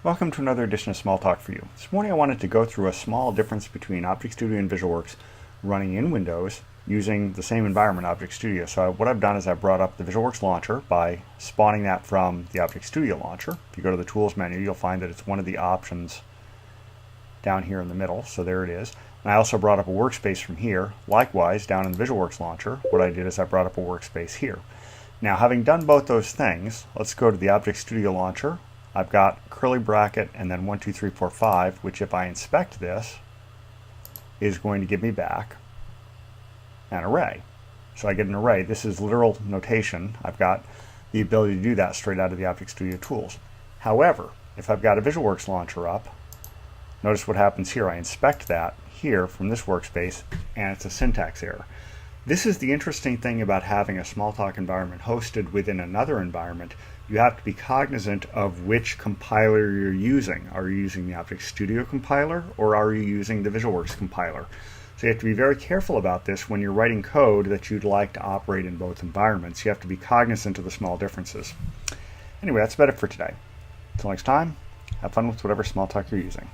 Welcome to another edition of Smalltalk for you. This morning I wanted to go through a small difference between ObjectStudio and VisualWorks running in Windows using the same environment, ObjectStudio. So what I've done is I've brought up the VisualWorks launcher by spawning that from the ObjectStudio launcher. If you go to the Tools menu, you'll find that it's one of the options down here in the middle, so there it is. And I also brought up a workspace from here. Likewise, down in the VisualWorks launcher, what I did is I brought up a workspace here. Now, having done both those things, let's go to the ObjectStudio launcher. I've got curly bracket and then 1, 2, 3, 4, 5, which if I inspect this, is going to give me back an array. So I get an array. This is literal notation. I've got the ability to do that straight out of the ObjectStudio tools. However, if I've got a VisualWorks launcher up, notice what happens here. I inspect that here from this workspace, and it's a syntax error. This is the interesting thing about having a Smalltalk environment hosted within another environment. You have to be cognizant of which compiler you're using. Are you using the ObjectStudio compiler or are you using the VisualWorks compiler? So you have to be very careful about this when you're writing code that you'd like to operate in both environments. You have to be cognizant of the small differences. Anyway, that's about it for today. Until next time, have fun with whatever Smalltalk you're using.